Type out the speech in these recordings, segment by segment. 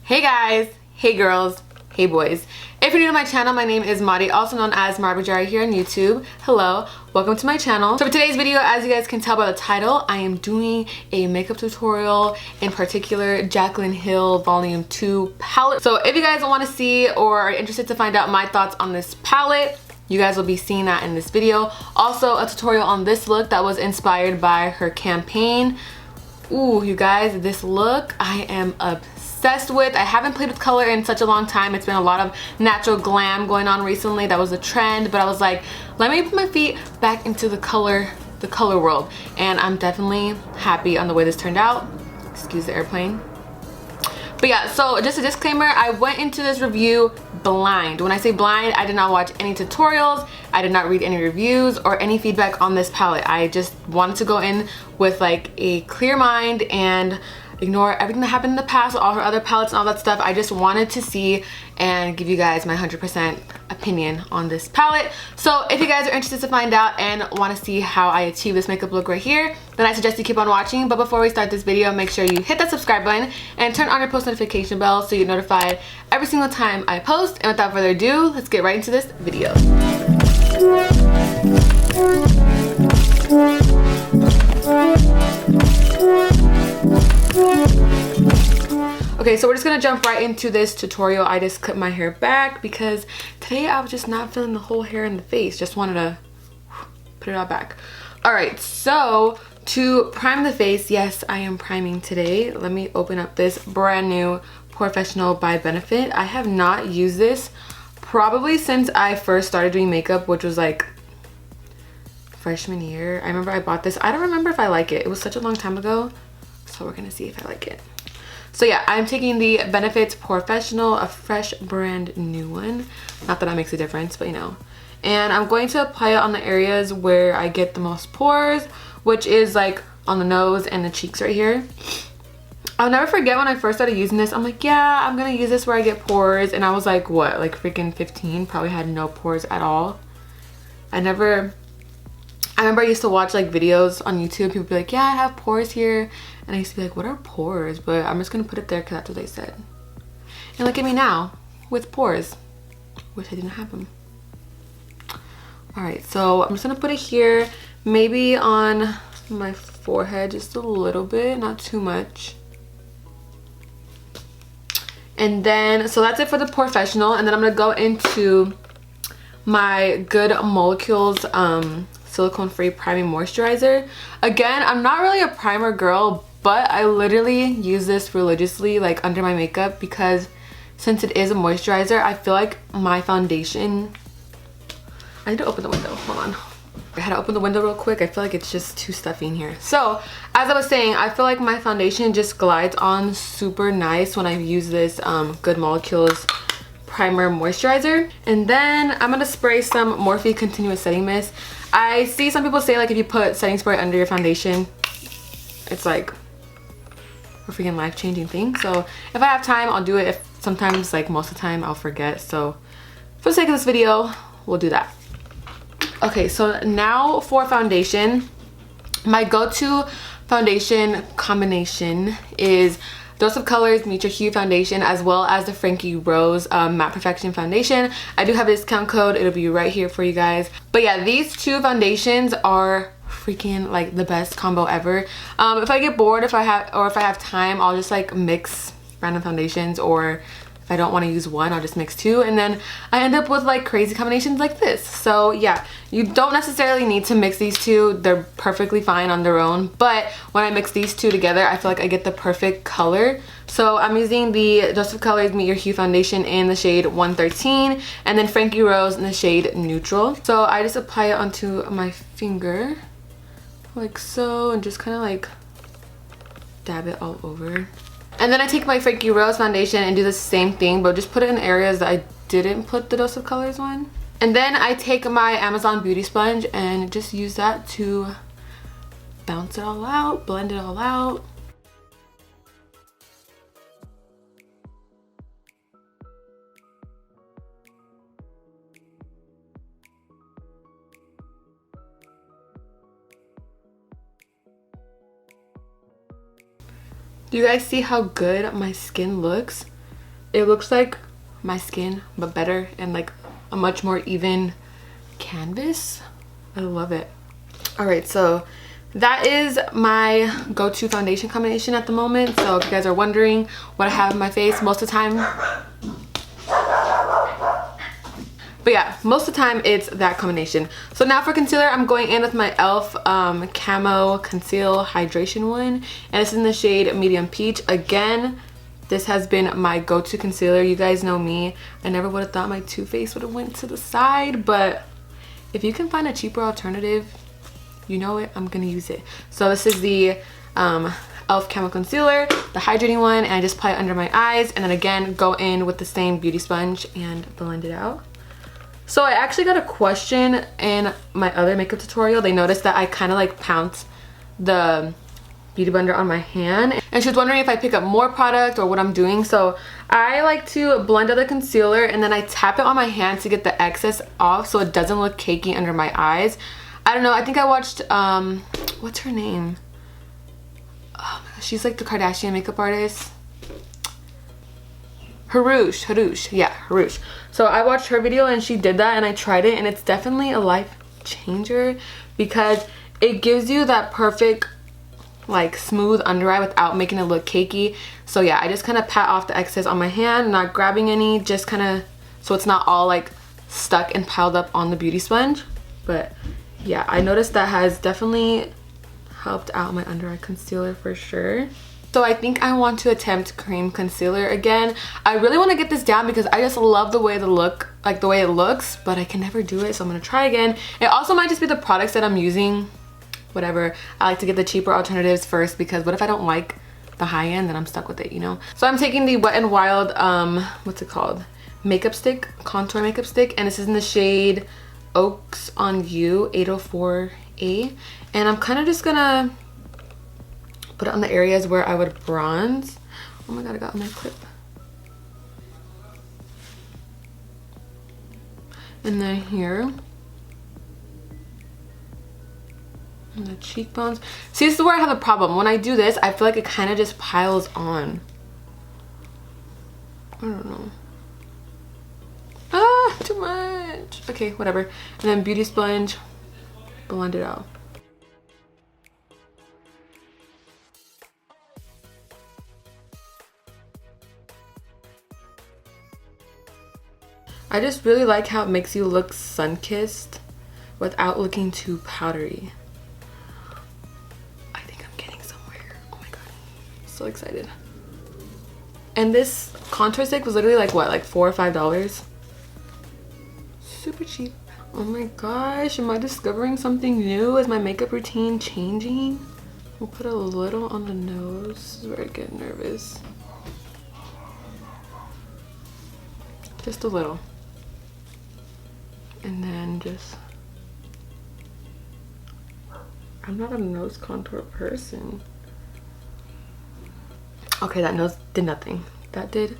Hey guys, hey girls, hey boys. If you're new to my channel, my name is MariiiBajariii, also known as MariiiBajariii here on YouTube. Hello, welcome to my channel. So for today's video, as you guys can tell by the title, I am doing a makeup tutorial, in particular Jaclyn Hill Volume 2 palette. So if you guys want to see or are interested to find out my thoughts on this palette, you guys will be seeing that in this video. Also a tutorial on this look that was inspired by her campaign. Ooh, you guys, this look I am obsessed with. I haven't played with color in such a long time. It's been a lot of natural glam going on recently. That was a trend, but I was like, let me put my feet back into the color world, and I'm definitely happy on the way this turned out. Excuse the airplane. But yeah, so just a disclaimer, I went into this review blind. When I say blind, I did not watch any tutorials, I did not read any reviews or any feedback on this palette. I just wanted to go in with like a clear mind and ignore everything that happened in the past, all her other palettes and all that stuff. I just wanted to see and give you guys my 100% opinion on this palette. So if you guys are interested to find out and want to see how I achieve this makeup look right here, then I suggest you keep on watching. But before we start this video, make sure you hit that subscribe button and turn on your post notification bell so you're notified every single time I post. And without further ado, let's get right into this video. Okay, so we're just gonna jump right into this tutorial. I just cut my hair back because today I was just not feeling the whole hair in the face. Just wanted to put it all back. All right, so to prime the face, yes, I am priming today. Let me open up this brand new Porefessional by Benefit. I have not used this probably since I first started doing makeup, which was like freshman year. I remember I bought this. I don't remember if I like it. It was such a long time ago. So we're gonna see if I like it. So yeah, I'm taking the Benefits Porefessional, a fresh brand new one. Not that that makes a difference, but you know. And I'm going to apply it on the areas where I get the most pores, which is like on the nose and the cheeks right here. I'll never forget when I first started using this. I'm like, yeah, I'm gonna use this where I get pores. And I was like, what, like freaking 15? Probably had no pores at all. I remember I used to watch like videos on YouTube. People be like, yeah, I have pores here. And I used to be like, what are pores? But I'm just gonna put it there because that's what they said. And look at me now with pores. Wish I didn't have them. All right, so I'm just gonna put it here, maybe on my forehead, just a little bit, not too much. And then, so that's it for the Porefessional. And then I'm gonna go into my Good Molecules silicone-free priming moisturizer. Again, I'm not really a primer girl, but I literally use this religiously like under my makeup because since it is a moisturizer, I feel like my foundation, I need to open the window, hold on. I had to open the window real quick. I feel like it's just too stuffy in here. So as I was saying, I feel like my foundation just glides on super nice when I use this Good Molecules primer moisturizer. And then I'm gonna spray some Morphe Continuous Setting Mist. I see some people say like if you put setting spray under your foundation, it's like a freaking life-changing thing. So if I have time, I'll do it. If sometimes, like most of the time, I'll forget. So for the sake of this video, we'll do that. Okay, so now for foundation, my go-to foundation combination is Dose of Colors Meet Your Hue Foundation, as well as the Frankie Rose Matte Perfection Foundation. I do have a discount code. It'll be right here for you guys. But yeah, these two foundations are freaking like the best combo ever. If I get bored, if I have time, I'll just like mix random foundations, or if I don't want to use one, I'll just mix two, and then I end up with like crazy combinations like this. So yeah, you don't necessarily need to mix these two. They're perfectly fine on their own, but when I mix these two together, I feel like I get the perfect color. So I'm using the Dose of Colors Meet Your Hue Foundation in the shade 113, and then Frankie Rose in the shade Neutral. So I just apply it onto my finger like so, and just kind of like dab it all over. And then I take my Frankie Rose foundation and do the same thing, but just put it in areas that I didn't put the Dose of Colors one. And then I take my Amazon Beauty Sponge and just use that to bounce it all out, blend it all out. Do you guys see how good my skin looks? it looks like my skin, but better, and like a much more even canvas. I love it. All right, so that is my go-to foundation combination at the moment. So if you guys are wondering what I have in my face, most of the time, but yeah, most of the time it's that combination. So now for concealer, I'm going in with my e.l.f. Camo Conceal Hydration one, and it's in the shade Medium Peach. Again, this has been my go-to concealer. You guys know me. I never would have thought my Too Faced would have went to the side, but if you can find a cheaper alternative, you know it, I'm gonna use it. So this is the e.l.f. Camel Concealer, the hydrating one, and I just apply it under my eyes, and then again go in with the same beauty sponge and blend it out. So I actually got a question in my other makeup tutorial. They noticed that I kind of like pounced the beauty blender on my hand, and she was wondering if I pick up more product or what I'm doing. So I like to blend out the concealer and then I tap it on my hand to get the excess off so it doesn't look cakey under my eyes. I don't know, I think I watched what's her name? Oh my gosh, she's like the Kardashian makeup artist. Harush, yeah, Harush. So I watched her video and she did that, and I tried it, and it's definitely a life changer because it gives you that perfect like smooth under eye without making it look cakey. So yeah, I just kind of pat off the excess on my hand, not grabbing any, just kind of so it's not all like stuck and piled up on the beauty sponge. But yeah, I noticed that has definitely helped out my under eye concealer for sure. So I think I want to attempt cream concealer again. I really want to get this down because I just love the way it looks, but I can never do it, so I'm gonna try again. It also might just be the products that I'm using. Whatever, I like to get the cheaper alternatives first, because what if I don't like the high end, then I'm stuck with it, you know? So I'm taking the Wet n Wild what's it called, makeup stick, contour makeup stick, and this is in the shade Oaks on You 804A, and I'm kind of just gonna put it on the areas where I would bronze. Oh my god, I got my clip. And then here and the cheekbones. See, this is where I have a problem. When I do this, I feel like it kind of just piles on. I don't know. Ah, too much. Okay, whatever. And then beauty sponge, blend it out. I just really like how it makes you look sun-kissed without looking too powdery. I think I'm getting somewhere. Oh my god, so excited. And this contour stick was literally like what, like $4 or $5? Super cheap. Oh my gosh, am I discovering something new? Is my makeup routine changing? We'll put a little on the nose. This is where I get nervous. Just a little. And then just, I'm not a nose contour person. Okay, that nose did nothing. That did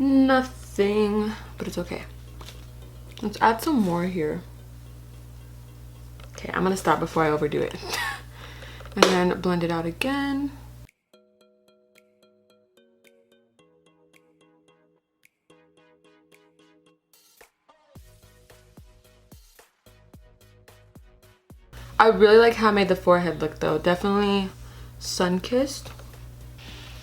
nothing, but it's okay. Let's add some more here. Okay, I'm gonna stop before I overdo it. And then blend it out again. I really like how I made the forehead look though. Definitely sun-kissed.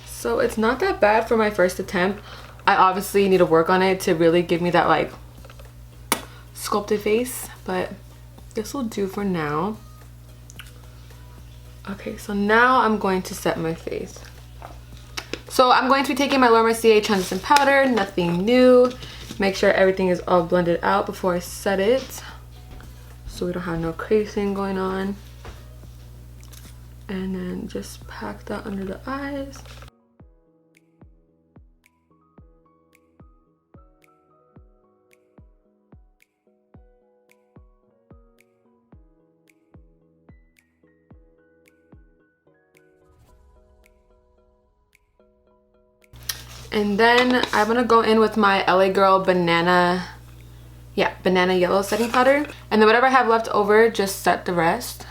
So it's not that bad for my first attempt. I obviously need to work on it to really give me that like sculpted face, but this will do for now. Okay, so now I'm going to set my face. So I'm going to be taking my Mercier translucent powder, nothing new. Make sure everything is all blended out before I set it, so we don't have no creasing going on. And then just pack that under the eyes. And then I'm gonna go in with my LA Girl banana yellow setting powder. And then whatever I have left over, just set the rest.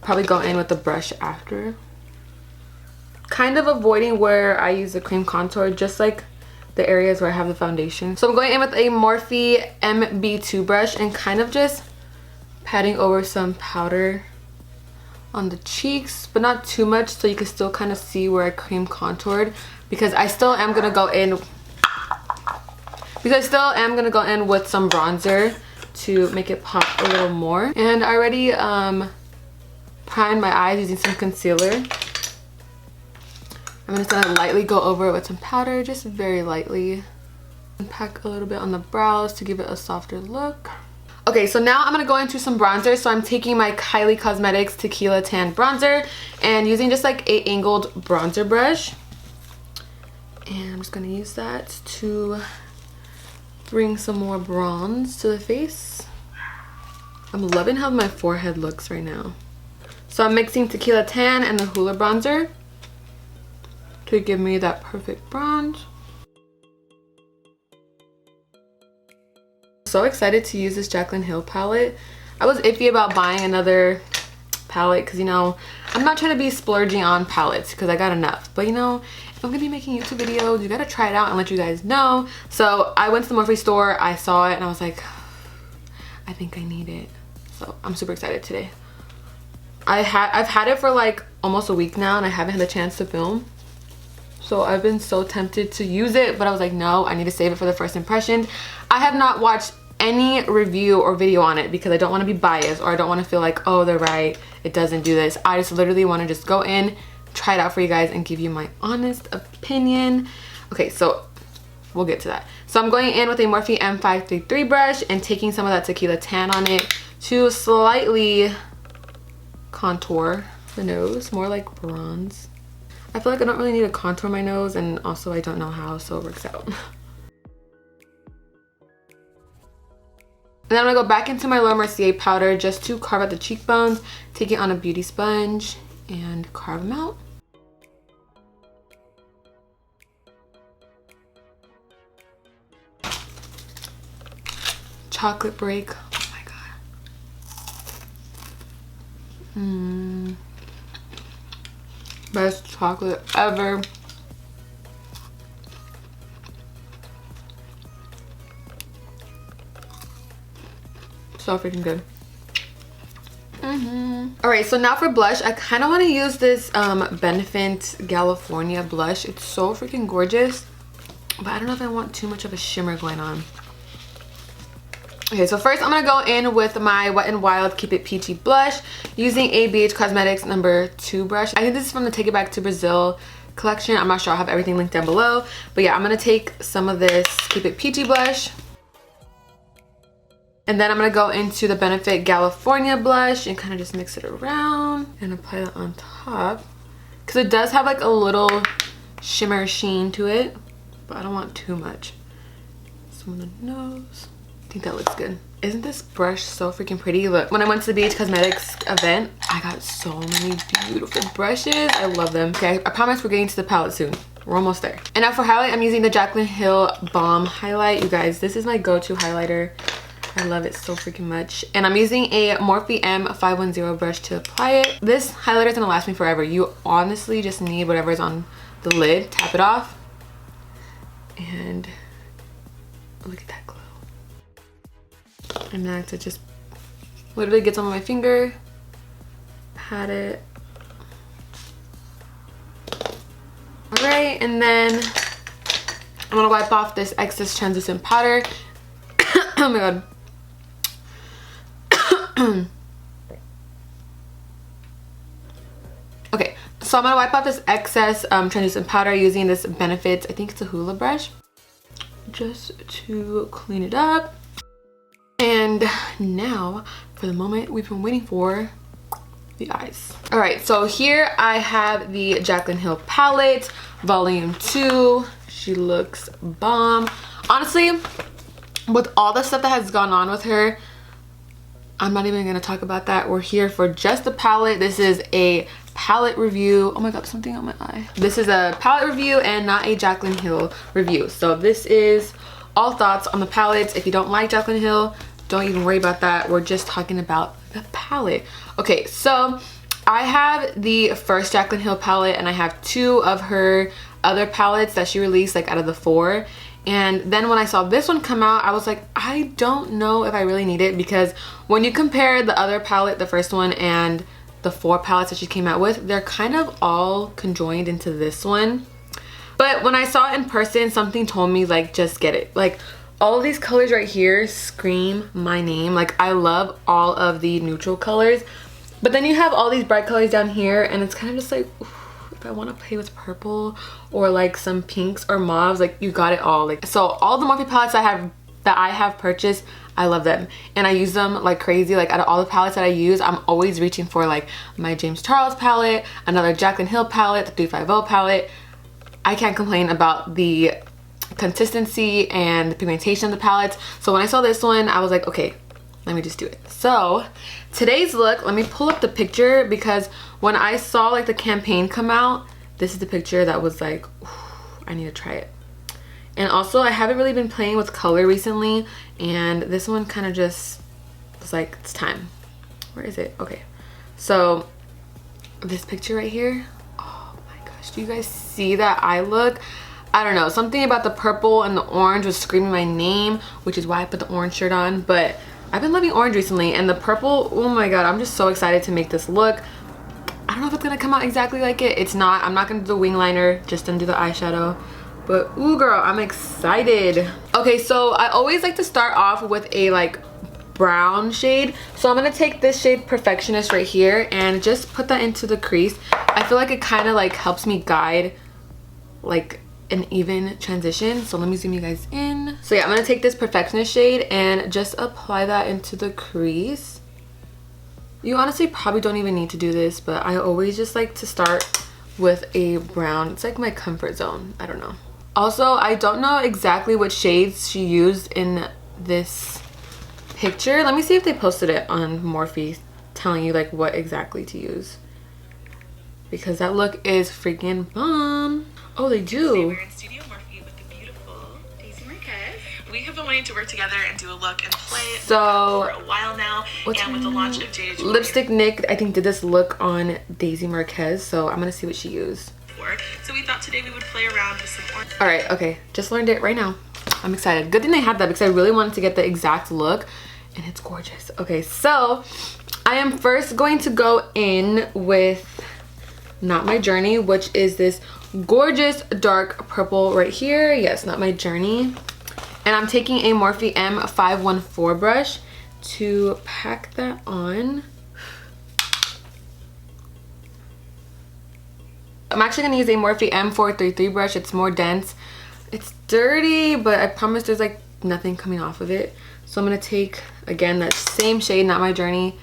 Probably go in with the brush after. kind of avoiding where I use the cream contour, just like the areas where I have the foundation. So I'm going in with a Morphe MB2 brush and kind of just patting over some powder on the cheeks, but not too much, so you can still kind of see where I cream contoured, because I still am gonna go in with some bronzer to make it pop a little more. And I already primed my eyes using some concealer. I'm just gonna lightly go over it with some powder, just very lightly. And pack a little bit on the brows to give it a softer look. Okay, so now I'm gonna go into some bronzer. So I'm taking my Kylie Cosmetics Tequila Tan Bronzer and using just like a angled bronzer brush. And I'm just gonna use that to bring some more bronze to the face. I'm loving how my forehead looks right now. So I'm mixing Tequila Tan and the Hoola bronzer to give me that perfect bronze. So excited to use this Jaclyn Hill palette. I was iffy about buying another palette because, you know, I'm not trying to be splurging on palettes because I got enough. But, you know, if I'm gonna be making YouTube videos, you gotta try it out and let you guys know. So I went to the Morphe store, I saw it, and I was like, I think I need it. So I'm super excited today. I've had it for like almost a week now and I haven't had the chance to film. So I've been so tempted to use it, but I was like, no, I need to save it for the first impressions. I have not watched any review or video on it because I don't want to be biased, or I don't want to feel like, oh, they're right, it doesn't do this. I just literally want to just go in, try it out for you guys, and give you my honest opinion. Okay, so we'll get to that. So I'm going in with a Morphe M533 brush and taking some of that Tequila Tan on it to slightly contour the nose, more like bronze. I feel like I don't really need to contour my nose, and also I don't know how, so it works out. And then I'm gonna go back into my Laura Mercier powder just to carve out the cheekbones, take it on a beauty sponge and carve them out. Chocolate break. Oh my god. Best chocolate ever. So freaking good. Alright, so now for blush, I kind of want to use this Benefit Galifornia blush. It's so freaking gorgeous, but I don't know if I want too much of a shimmer going on. Okay, so first I'm going to go in with my Wet n Wild Keep It Peachy blush using a BH Cosmetics #2 brush. I think this is from the Take It Back to Brazil collection. I'm not sure. I'll have everything linked down below. But yeah, I'm going to take some of this Keep It Peachy blush. And then I'm going to go into the Benefit California blush and kind of just mix it around and apply that on top. Because it does have like a little shimmer sheen to it, but I don't want too much. Some on the nose. I think that looks good. Isn't this brush so freaking pretty? Look, when I went to the BH Cosmetics event, I got so many beautiful brushes. I love them. Okay, I promise we're getting to the palette soon. We're almost there. And now for highlight, I'm using the Jaclyn Hill Balm highlight. You guys, this is my go-to highlighter. I love it so freaking much. And I'm using a Morphe M510 brush to apply it. This highlighter is gonna last me forever. You honestly just need whatever is on the lid, tap it off, and look at that glow. And next, it just literally gets on my finger, pat it. All right, and then I'm gonna wipe off this excess translucent powder. Oh my god. Okay, so I'm gonna wipe off this excess translucent powder using this Benefit, I think it's a Hoola brush, just to clean it up. And now for the moment we've been waiting for, the eyes. All right, so here I have the Jaclyn Hill palette, volume 2. She looks bomb. Honestly, with all the stuff that has gone on with her, I'm not even gonna talk about that. We're here for just the palette. This is a palette review. Oh my god, something on my eye. This is a palette review and not a Jaclyn Hill review. So this is all thoughts on the palettes. If you don't like Jaclyn Hill, don't even worry about that. We're just talking about the palette. Okay, so I have the first Jaclyn Hill palette, and I have 2 of her other palettes that she released, like out of the 4. And then when I saw this one come out, I was like, I don't know if I really need it, because when you compare the other palette, the first one, and the 4 palettes that she came out with, they're kind of all conjoined into this one. But when I saw it in person, something told me, like, just get it. Like, all of these colors right here scream my name. Like, I love all of the neutral colors. But then you have all these bright colors down here, and it's kind of just like, ooh, if I want to play with purple or like some pinks or mauves, like you got it all. Like, so all the Morphe palettes that I have purchased, I love them and I use them like crazy. Like, out of all the palettes that I use, I'm always reaching for like my James Charles palette, another Jaclyn Hill palette, the 350 palette. I can't complain about the consistency and the pigmentation of the palettes. So when I saw this one, I was like, okay, let me just do it. So today's look, let me pull up the picture, because when I saw like the campaign come out, this is the picture that was like, I need to try it. And also, I haven't really been playing with color recently, and this one kind of just was like, it's time. Where is it? Okay, so this picture right here, oh my gosh, do you guys see that eye look? I don't know, something about the purple and the orange was screaming my name, which is why I put the orange shirt on. But I've been loving orange recently, and the purple, oh my god, I'm just so excited to make this look. I don't know if it's gonna come out exactly like it. It's not. I'm not gonna do the wing liner, just gonna do the eyeshadow. But ooh girl, I'm excited. Okay, so I always like to start off with a like brown shade. So I'm gonna take this shade Perfectionist right here and just put that into the crease. I feel like it kind of like helps me guide like an even transition. So let me zoom you guys in. So yeah, I'm gonna take this Perfectionist shade and just apply that into the crease. You honestly probably don't even need to do this, but I always just like to start with a brown. It's like my comfort zone. I don't know. Also, I don't know exactly what shades she used in this picture. Let me see if they posted it on Morphe, telling you like what exactly to use, because that look is freaking bomb. Oh, they do. We're in Studio Morphe with the beautiful Daisy Marquez. We have been wanting to work together and do a look and play so for a while now. And with the launch of JH Lipstick Nick, I think, did this look on Daisy Marquez, so I'm gonna see what she used. So we thought today we would play around with some orange. All right, okay, just learned it right now. I'm excited. Good thing they had that, because I really wanted to get the exact look, and it's gorgeous. Okay, so I am first going to go in with Not My Journey, which is this gorgeous dark purple right here. Yes, Not My Journey. And I'm taking a Morphe M514 brush to pack that on. I'm actually going to use a Morphe M433 brush. It's more dense. It's dirty, but I promise there's like nothing coming off of it. So I'm going to take, again, that same shade, Not My Journey,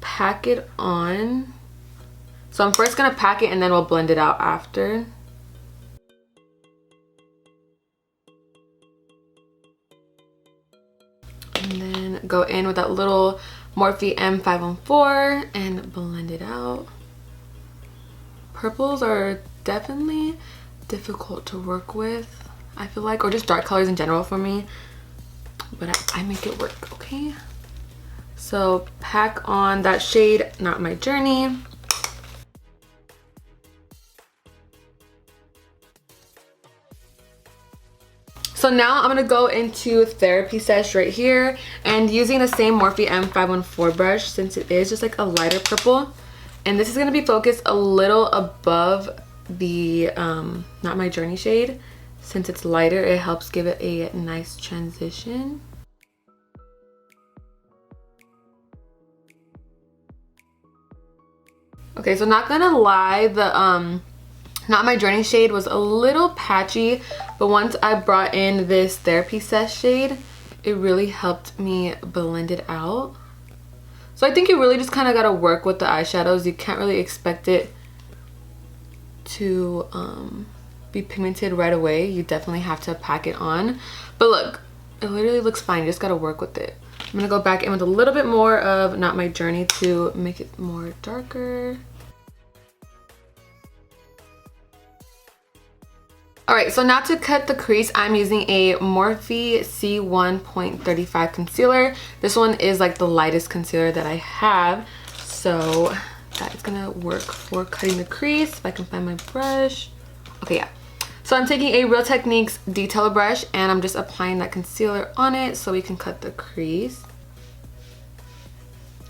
pack it on. So I'm first going to pack it and then we'll blend it out after. And then go in with that little Morphe M514 and blend it out. Purples are definitely difficult to work with, I feel like, or just dark colors in general for me, but I make it work, okay? So pack on that shade, Not My Journey. So now I'm gonna go into Therapy Sesh right here, and using the same Morphe M514 brush, since it is just like a lighter purple. And this is going to be focused a little above the Not My Journey shade. Since it's lighter, it helps give it a nice transition. Okay, so not gonna lie, the Not My Journey shade was a little patchy, but once I brought in this Therapy Sesh shade, it really helped me blend it out. So I think you really just kind of got to work with the eyeshadows. You can't really expect it to be pigmented right away. You definitely have to pack it on. But look, it literally looks fine. You just got to work with it. I'm going to go back in with a little bit more of Not My Journey to make it more darker. Alright, so now to cut the crease, I'm using a Morphe C1.35 concealer. This one is like the lightest concealer that I have. So that is gonna work for cutting the crease. If I can find my brush. Okay, yeah. So I'm taking a Real Techniques detailer brush and I'm just applying that concealer on it so we can cut the crease.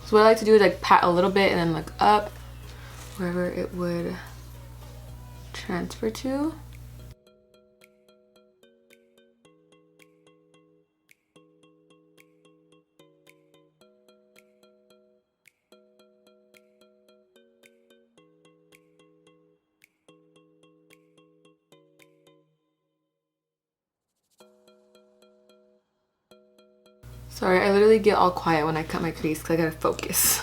So what I like to do is like pat a little bit and then look up wherever it would transfer to. Sorry, I literally get all quiet when I cut my crease because I gotta focus.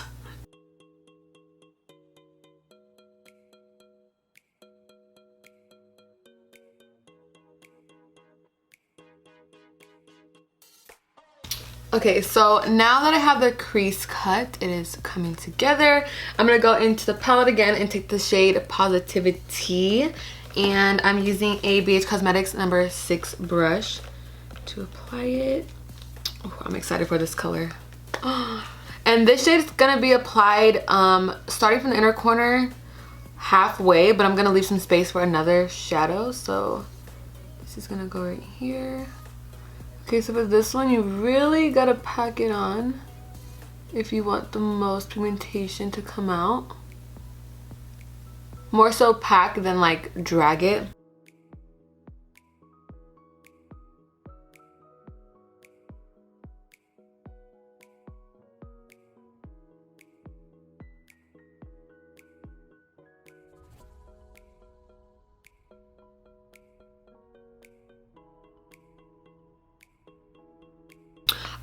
Okay, so now that I have the crease cut, it is coming together. I'm gonna go into the palette again and take the shade Positivity. And I'm using a BH Cosmetics number 6 brush to apply it. Oh, I'm excited for this color. And this shade is gonna be applied starting from the inner corner halfway, but I'm gonna leave some space for another shadow. So this is gonna go right here. Okay, so for this one, you really gotta pack it on if you want the most pigmentation to come out. More so pack than like drag it.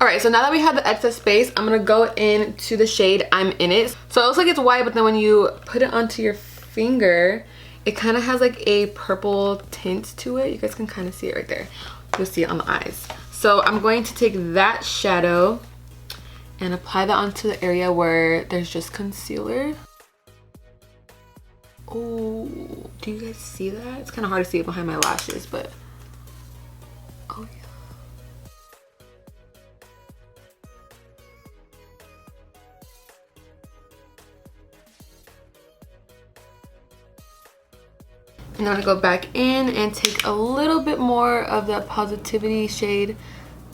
Alright, so now that we have the excess space, I'm going to go into the shade I'm in it. So it looks like it's white, but then when you put it onto your finger, it kind of has like a purple tint to it. You guys can kind of see it right there. You'll see it on the eyes. So I'm going to take that shadow and apply that onto the area where there's just concealer. Oh, do you guys see that? It's kind of hard to see it behind my lashes, but oh yeah. And I'm gonna go back in and take a little bit more of that Positivity shade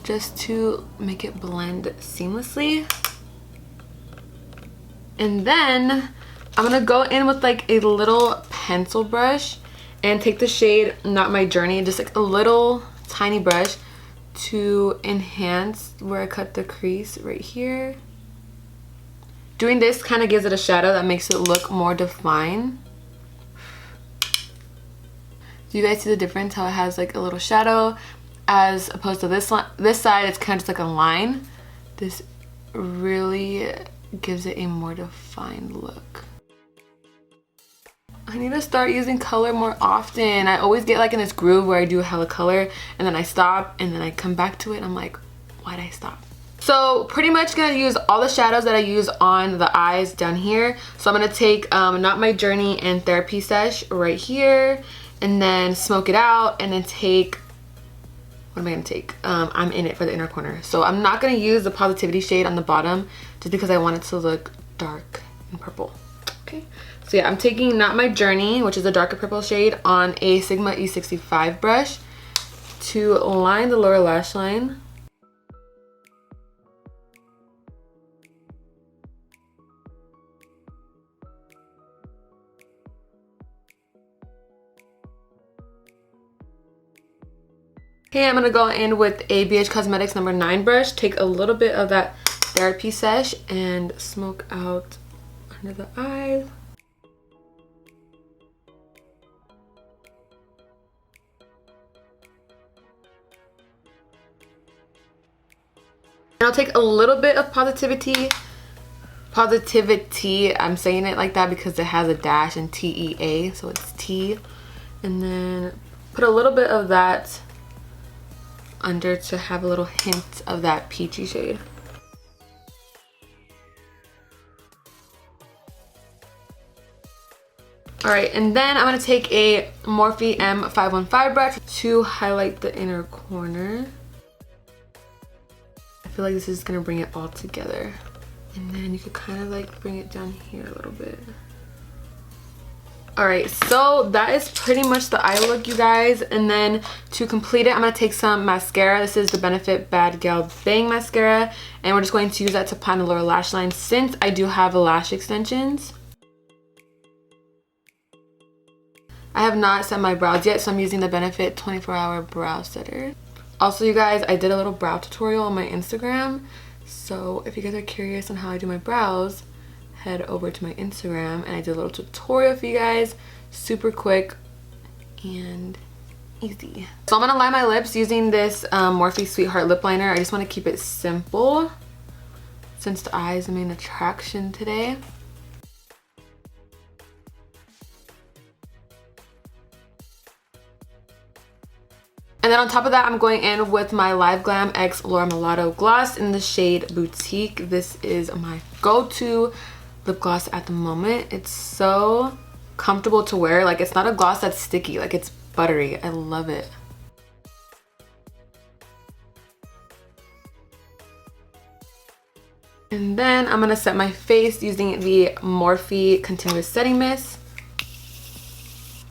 just to make it blend seamlessly. And then I'm gonna go in with like a little pencil brush and take the shade Not My Journey, just like a little tiny brush to enhance where I cut the crease right here. Doing this kind of gives it a shadow that makes it look more defined. Do you guys see the difference? How it has like a little shadow as opposed to this side, it's kind of just like a line. This really gives it a more defined look. I need to start using color more often. I always get like in this groove where I do hella color and then I stop and then I come back to it and I'm like, why'd I stop? So pretty much gonna use all the shadows that I use on the eyes down here. So I'm gonna take Not My Journey and Therapy Sesh right here, and then smoke it out, and then take, what am I gonna take? I'm in it for the inner corner. So I'm not gonna use the Positivity shade on the bottom just because I want it to look dark and purple. Okay, so yeah, I'm taking Not My Journey, which is a darker purple shade, on a Sigma E65 brush to line the lower lash line. Okay, I'm gonna go in with a BH Cosmetics number 9 brush, take a little bit of that Therapy Sesh and smoke out under the eyes. And I'll take a little bit of Positivity, I'm saying it like that because it has a dash in T-E-A, so it's T. And then put a little bit of that under to have a little hint of that peachy shade. Alright, and then I'm going to take a Morphe M515 brush to highlight the inner corner. I feel like this is going to bring it all together. And then you could kind of like bring it down here a little bit. Alright, so that is pretty much the eye look, you guys. And then to complete it, I'm going to take some mascara. This is the Benefit Bad Gal Bang Mascara. And we're just going to use that to apply the lower lash line since I do have lash extensions. I have not set my brows yet, so I'm using the Benefit 24-Hour Brow Setter. Also, you guys, I did a little brow tutorial on my Instagram. So if you guys are curious on how I do my brows, head over to my Instagram and I did a little tutorial for you guys. Super quick and easy. So I'm gonna line my lips using this Morphe Sweetheart lip liner. I just want to keep it simple since the eye is the main attraction today. And then on top of that, I'm going in with my Live Glam X Laura Mellado gloss in the shade Boutique. This is my go-to lip gloss at the moment. It's so comfortable to wear. Like, it's not a gloss that's sticky. Like, it's buttery. I love it. And then I'm gonna set my face using the Morphe Continuous Setting Mist.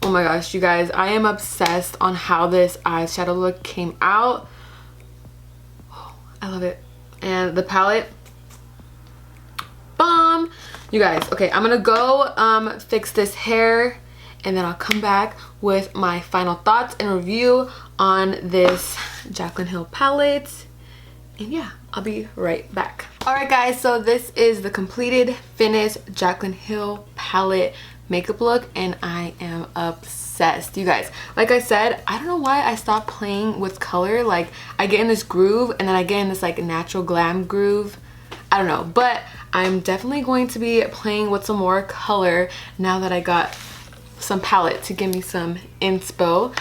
Oh my gosh, you guys, I am obsessed on how this eyeshadow look came out. Oh, I love it. And the palette, bomb. You guys, okay, I'm gonna go fix this hair and then I'll come back with my final thoughts and review on this Jaclyn Hill palette. And yeah, I'll be right back. Alright guys, so this is the completed, finished Jaclyn Hill palette makeup look and I am obsessed. You guys, like I said, I don't know why I stopped playing with color. Like, I get in this groove and then I get in this like natural glam groove. I don't know, but I'm definitely going to be playing with some more color now that I got some palette to give me some inspo.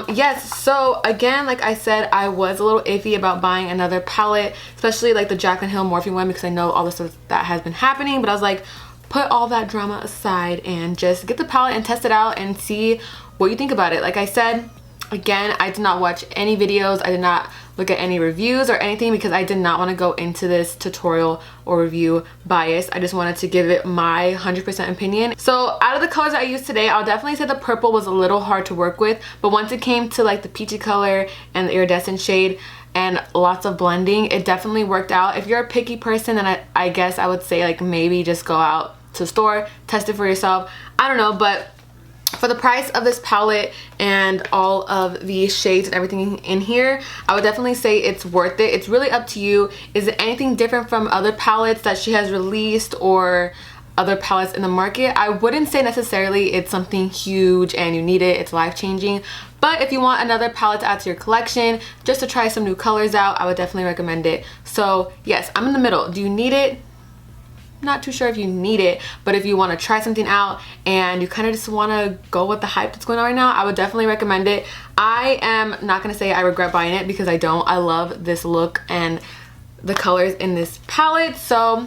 Yes, so again, like I said, I was a little iffy about buying another palette, especially like the Jaclyn Hill Morphe one, because I know all the stuff that has been happening, but I was like, put all that drama aside and just get the palette and test it out and see what you think about it. Like I said, again, I did not watch any videos. I did not look at any reviews or anything because I did not want to go into this tutorial or review biased. I just wanted to give it my 100% opinion. So out of the colors I used today, I'll definitely say the purple was a little hard to work with, but once it came to like the peachy color and the iridescent shade and lots of blending, it definitely worked out. If you're a picky person, then I guess I would say like maybe just go out to the store, test it for yourself. I don't know, but for the price of this palette and all of the shades and everything in here, I would definitely say it's worth it. It's really up to you. Is it anything different from other palettes that she has released or other palettes in the market? I wouldn't say necessarily it's something huge and you need it, it's life-changing. But if you want another palette to add to your collection, just to try some new colors out, I would definitely recommend it. So yes, I'm in the middle. Do you need it? Not too sure if you need it, but if you want to try something out and you kind of just want to go with the hype that's going on right now, I would definitely recommend it. I am not going to say I regret buying it because I don't. I love this look and the colors in this palette. So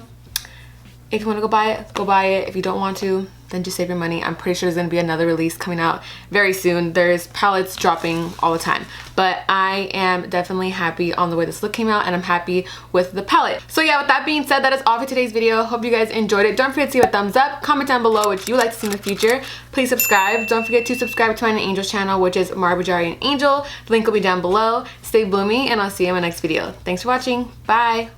if you want to go buy it, go buy it. If you don't want to, then just save your money. I'm pretty sure there's going to be another release coming out very soon. There's palettes dropping all the time. But I am definitely happy on the way this look came out and I'm happy with the palette. So yeah, with that being said, that is all for today's video. Hope you guys enjoyed it. Don't forget to give a thumbs up. Comment down below what you would like to see in the future. Please subscribe. Don't forget to subscribe to my Angel's channel, which is MariiiBajariii and Angel. The link will be down below. Stay bloomy and I'll see you in my next video. Thanks for watching. Bye.